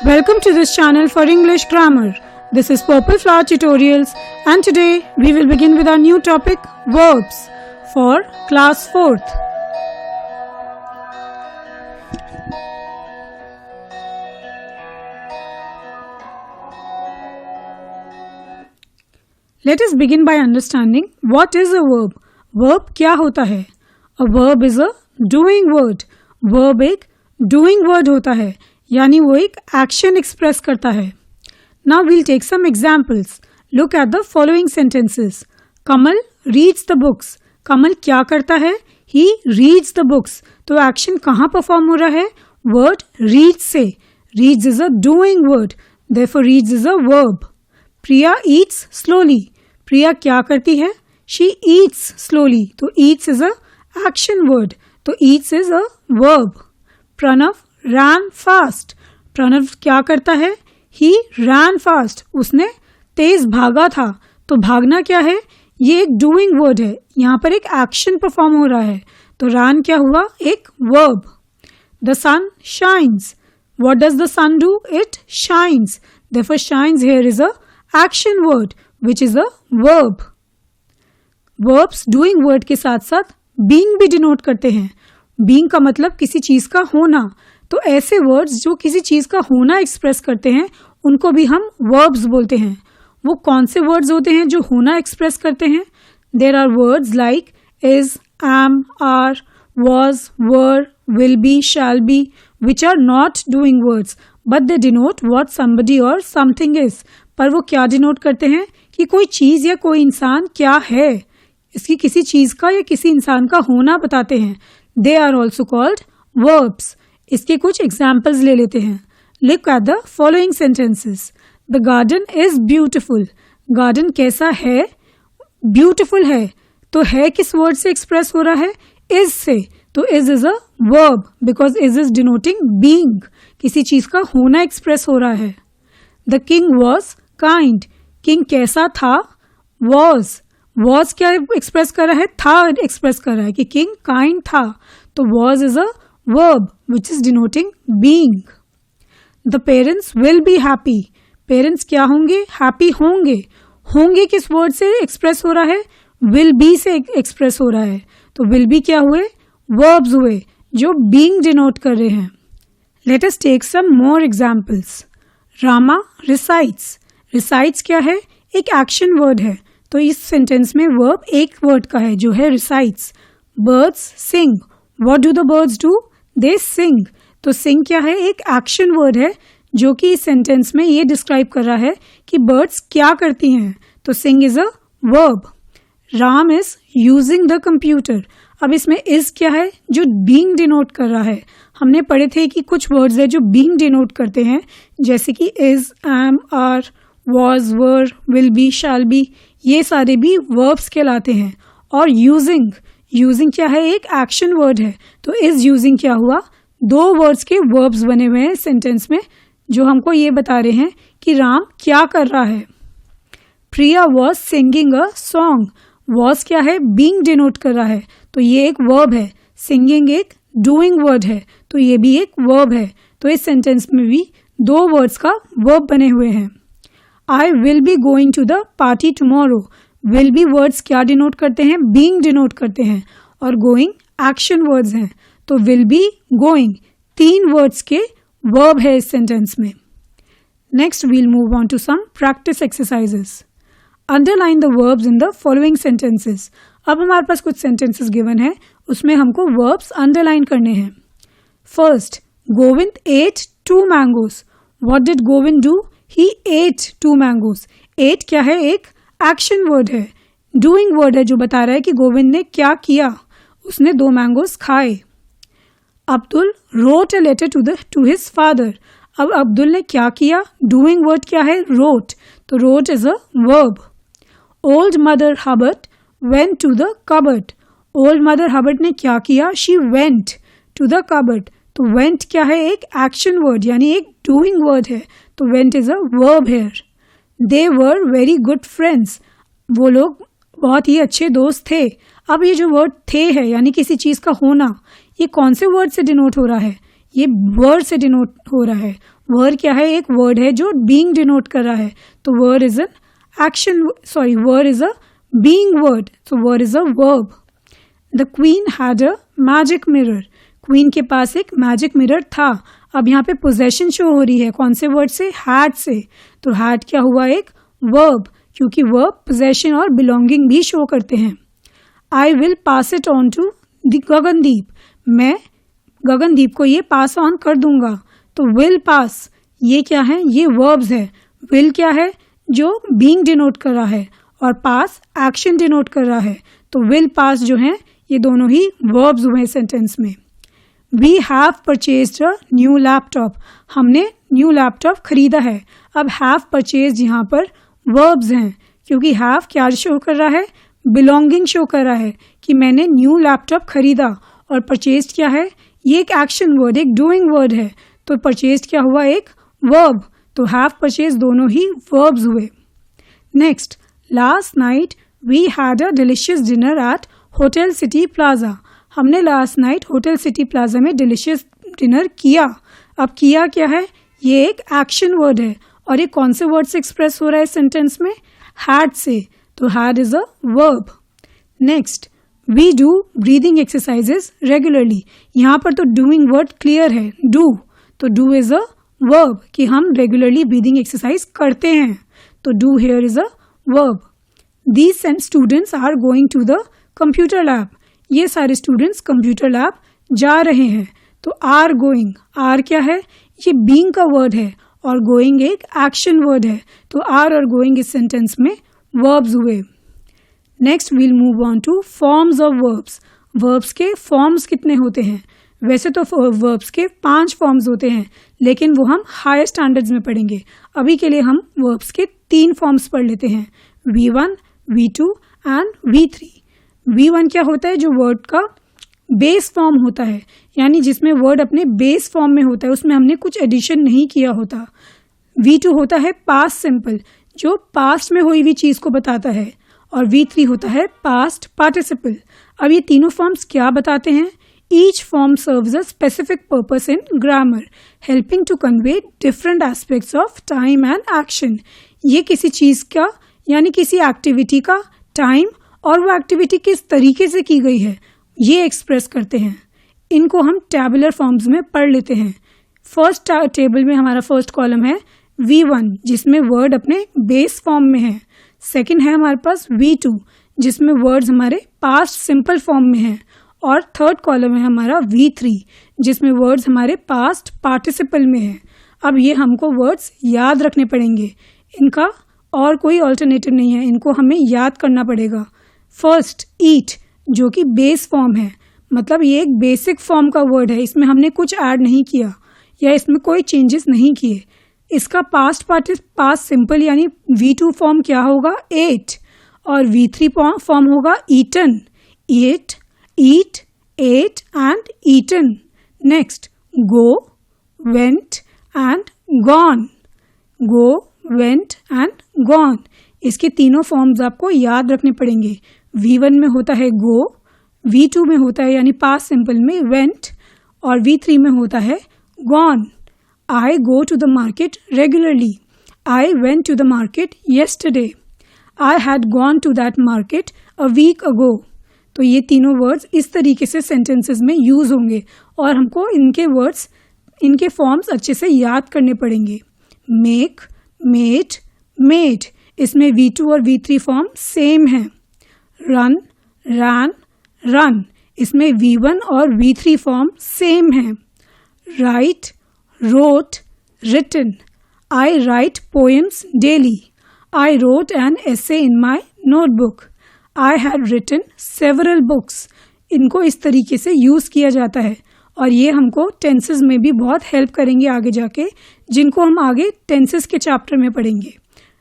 Welcome to this channel for English Grammar. This is Purple Flower Tutorials and today we will begin with our new topic verbs for class 4th. Let us begin by understanding what is a verb. Verb क्या होता है? A verb is a doing word. Verb एक doing word होता है, यानी वो एक action express करता है. Now we'll take some examples. Look at the following sentences. Kamal reads the books. कमल क्या करता है? He reads the books. तो action कहाँ perform हो रहा है? Word reads से. Reads is a doing word. Therefore reads is a verb. Priya eats slowly. प्रिया क्या करती है? She eats slowly. तो eats is a action word. तो eats is a verb. Pranav ran fast. Pranav क्या करता है? He ran fast. उसने तेज भागा था. तो भागना क्या है? ये एक doing word है. यहाँ पर एक action perform हो रहा है. तो ran क्या हुआ? एक verb. The sun shines. What does the sun do? It shines. Therefore shines here is a action word which is a verb. Verbs doing word के साथ साथ being भी denote करते हैं. Being का मतलब किसी चीज का होना. तो ऐसे words जो किसी चीज का होना express करते हैं उनको भी हम verbs बोलते हैं. वो कौन से words होते हैं जो होना express करते हैं? There are words like is, am, are, was, were, will be, shall be, which are not doing words, but they denote what somebody or something is. पर वो क्या डिनोट करते हैं कि कोई चीज या कोई इंसान क्या है, इसकी किसी चीज का या किसी इंसान का होना बताते हैं. They are also called verbs. इसके कुछ एग्जाम्पल्स ले लेते हैं. Look at the following sentences. The garden is beautiful. Garden कैसा है? ब्यूटिफुल है. तो है किस वर्ड से एक्सप्रेस हो रहा है? इज से. तो is a verb because is denoting being. किसी चीज का होना एक्सप्रेस हो रहा है. The king was kind. King कैसा था? वॉज क्या एक्सप्रेस कर रहा है? था एक्सप्रेस कर रहा है कि किंग काइंड था. तो was is a verb which is denoting being. The parents will be happy. Parents क्या होंगे? हैप्पी होंगे. होंगे किस वर्ड से एक्सप्रेस हो रहा है? विल बी से एक्सप्रेस हो रहा है. तो विल बी क्या हुए? वर्ब्स हुए जो बीइंग डिनोट कर रहे हैं. Let us take some more examples. Rama recites. Recites क्या है? एक एक्शन वर्ड है. तो इस सेंटेंस में वर्ब एक वर्ड का है जो है recites. Birds sing. What do the birds do? They sing. तो सिंग क्या है? एक एक्शन वर्ड है जो कि इस सेंटेंस में ये डिस्क्राइब कर रहा है कि बर्ड्स क्या करती हैं. तो sing is a verb. Ram is using the computer. अब इसमें इज क्या है? जो बीइंग डिनोट कर रहा है. हमने पढ़े थे कि कुछ वर्ड्स है जो बीइंग डिनोट करते हैं जैसे कि is, am, are, was, were, will be, shall be. ये सारे भी वर्ब्स कहलाते हैं. और यूजिंग. यूजिंग क्या है? एक एक्शन वर्ड है. तो इज यूजिंग क्या हुआ? दो वर्ड्स के वर्ब्स बने हुए हैं सेंटेंस में जो हमको ये बता रहे हैं कि राम क्या कर रहा है. Priya was singing a song. Was क्या है? बीइंग डिनोट कर रहा है. तो ये एक वर्ब है. सिंगिंग एक डूइंग वर्ड है. तो ये भी एक वर्ब है. तो इस सेंटेंस में भी दो वर्ड्स का वर्ब बने हुए हैं. I will be going to the party tomorrow. Will be words क्या डिनोट करते हैं? बीइंग डिनोट करते हैं. और गोइंग एक्शन वर्ड्स हैं. तो विल बी, गोइंग तीन वर्ड्स के वर्ब है इस सेंटेंस में. Next we'll move on to some practice exercises. Underline the verbs in the following sentences. अब हमारे पास कुछ सेंटेंसेस गिवन है, उसमें हमको वर्ब्स अंडरलाइन करने हैं. First, Govind ate 2 mangoes. What did Govind do? He ate 2 mangoes. Ate क्या है? एक एक्शन वर्ड है. डूइंग वर्ड है जो बता रहा है कि गोविंद ने क्या किया. उसने 2 मैंगोज खाए. Abdul wrote a letter to his father. अब अब्दुल ने क्या किया? डूइंग वर्ड क्या है? रोट. तो wrote is a verb. Old mother Hubbard went to the cupboard. Old mother Hubbard ने क्या किया? She went to the cupboard. तो वेंट क्या है? एक एक्शन वर्ड यानी एक डूइंग वर्ड है. तो went is a verb here. They were very good friends. वो लोग बहुत ही अच्छे दोस्त थे. अब ये जो वर्ड थे है यानी किसी चीज का होना, ये कौन से वर्ड से डिनोट हो रहा है? ये वर्ड से डिनोट हो रहा है. वर क्या है, एक वर्ड है जो बीइंग डिनोट कर रहा है, तो were is an action, were is a being word, so were is a verb. The queen had a magic mirror. Queen के पास एक मैजिक मिरर था. अब यहाँ पे पोजेशन शो हो रही है, कौन से वर्ड से, हैड से. तो हैड क्या हुआ, एक वर्ब, क्योंकि वर्ब पोजेशन और बिलोंगिंग भी शो करते हैं. I will pass it on to Gagandeep. मैं गगनदीप को ये पास ऑन कर दूंगा. तो विल पास, ये क्या है, ये वर्ब्स है. विल क्या है, जो बीइंग डिनोट कर रहा है, और पास एक्शन डिनोट कर रहा है. तो विल पास जो है ये दोनों ही वर्ब्स हुए सेंटेंस में. We have purchased a new laptop. हमने न्यू लैपटॉप खरीदा है. अब हैव परचेज्ड यहाँ पर वर्ब्स हैं, क्योंकि हैव क्या शो कर रहा है, बिलोंगिंग शो कर रहा है कि मैंने न्यू लैपटॉप खरीदा. और परचेज्ड क्या है, ये एक एक्शन वर्ड, एक डूइंग वर्ड है. तो परचेज्ड क्या हुआ, एक वर्ब. तो हैव परचेज्ड दोनों ही वर्ब्स हुए. Next, last night we had a delicious dinner at hotel city plaza. हमने last night hotel city plaza में डिलिशियस डिनर किया. अब किया क्या है, ये एक एक्शन वर्ड है, और ये कौन से वर्ड से एक्सप्रेस हो रहा है सेंटेंस में, हैड से. तो had is a verb. Next, we do breathing exercises regularly. यहाँ पर तो डूइंग वर्ड क्लियर है, डू. तो डू इज अ वर्ब, कि हम रेगुलरली ब्रीदिंग एक्सरसाइज करते हैं. तो do here is a verb. These students are going to the computer lab. ये सारे स्टूडेंट्स कंप्यूटर लैब जा रहे हैं. तो आर गोइंग, आर क्या है, ये बीइंग का वर्ड है, और गोइंग एक एक्शन वर्ड है. तो आर और गोइंग इस सेंटेंस में वर्ब्स हुए. Next we'll move on to forms of verbs. Verbs के फॉर्म्स कितने होते हैं, वैसे तो वर्ब्स के 5 फॉर्म्स होते हैं, लेकिन वो हम हायर स्टैंडर्ड्स में पढ़ेंगे. अभी के लिए हम वर्ब्स के 3 फॉर्म्स पढ़ लेते हैं, V1, V2 and V3. V1 क्या होता है, जो वर्ड का बेस फॉर्म होता है, यानी जिसमें वर्ड अपने बेस फॉर्म में होता है, उसमें हमने कुछ एडिशन नहीं किया होता. V2 होता है पास्ट सिंपल, जो पास्ट में हुई हुई चीज को बताता है. और V3 होता है पास्ट पार्टिसिपल. अब ये तीनों फॉर्म्स क्या बताते हैं, each form serves a specific purpose in grammar, helping to convey different aspects of time and action. ये किसी चीज का, यानी किसी एक्टिविटी का टाइम और वो एक्टिविटी किस तरीके से की गई है, ये एक्सप्रेस करते हैं. इनको हम टैबुलर फॉर्म्स में पढ़ लेते हैं. फर्स्ट टेबल में हमारा फर्स्ट कॉलम है V1, जिसमें वर्ड अपने बेस फॉर्म में है. सेकंड है हमारे पास V2, जिसमें वर्ड्स हमारे पास्ट सिंपल फॉर्म में हैं. और थर्ड कॉलम है हमारा V3, जिसमें वर्ड्स हमारे पास्ट पार्टिसिपल में हैं. अब ये हमको वर्ड्स याद रखने पड़ेंगे, इनका और कोई ऑल्टरनेटिव नहीं है, इनको हमें याद करना पड़ेगा. फर्स्ट, ईट, जो कि बेस फॉर्म है, मतलब ये एक बेसिक फॉर्म का वर्ड है, इसमें हमने कुछ ऐड नहीं किया या इसमें कोई चेंजेस नहीं किए. इसका पास्ट सिंपल यानी V2 फॉर्म क्या होगा, एट. और V3 फॉर्म होगा eaten, eat, eat, ate and eaten. Next, go, went and gone, go, went and gone. इसके तीनों फॉर्म्स आपको याद रखने पड़ेंगे. V1 में होता है गो, V2 में होता है यानी पास्ट सिंपल में वेंट, और V3 में होता है gone. I go to the market regularly. I went to the market yesterday. I had gone to that market a week ago. तो ये तीनों वर्ड्स इस तरीके से सेंटेंसेस में यूज होंगे, और हमको इनके वर्ड्स, इनके फॉर्म्स अच्छे से याद करने पड़ेंगे. मेक, मेड, मेड, इसमें V2 और V3 फॉर्म सेम है. रन, रैन, रन, इसमें V1 और V3 फॉर्म सेम है. Right, wrote, written. I write poems daily. I wrote an essay in my notebook. I had written several books. इनको इस तरीके से यूज किया जाता है, और ये हमको टेंसेस में भी बहुत हेल्प करेंगे आगे जाके, जिनको हम आगे टेंसेस के चैप्टर में पढ़ेंगे.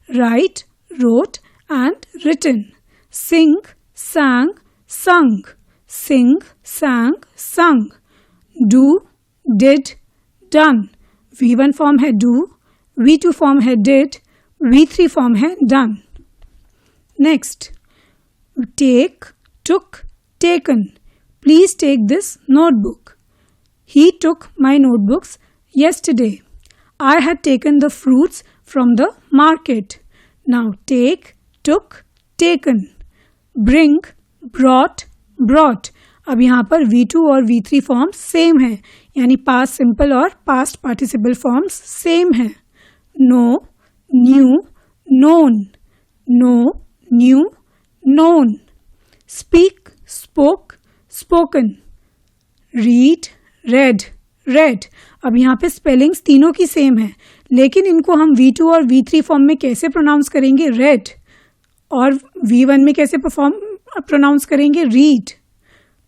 Right, wrote and written. Sing, sang, sung. Sing, sang, sung. Do, did, done. V1 form है do, V2 फॉर्म है did, V3 फॉर्म है done. Next, take, took, taken. Please take this notebook. He took my notebooks yesterday. I had taken the fruits from the market. Now take, took, taken. Bring, brought, brought. अब यहाँ पर V2 और V3 forms same है, यानी past simple और past participle forms same है. Know, knew, known. Know, knew, known. Speak, spoke, spoken. Read, read, read. अब यहाँ पे स्पेलिंग्स तीनों की सेम है, लेकिन इनको हम V2 और V3 फॉर्म में कैसे प्रोनाउंस करेंगे? रेड. और V1 में कैसे प्रोनाउंस करेंगे? रीड.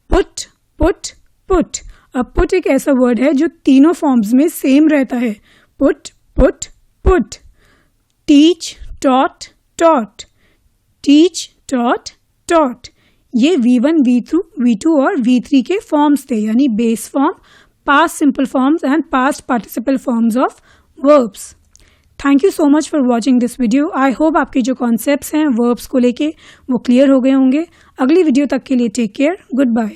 Put, put, put. अब पुट एक ऐसा वर्ड है जो तीनों फॉर्म्स में सेम रहता है. Put, put, put. Teach, taught, taught. Teach, taught, taught. ये V1, V2 और V3 के फॉर्म्स थे, यानी base form, past simple forms and past participle forms of verbs. Thank you so much for watching this video. I hope आपके जो concepts हैं verbs को लेके वो क्लियर हो गए होंगे. अगली वीडियो तक के लिए टेक केयर. Good bye.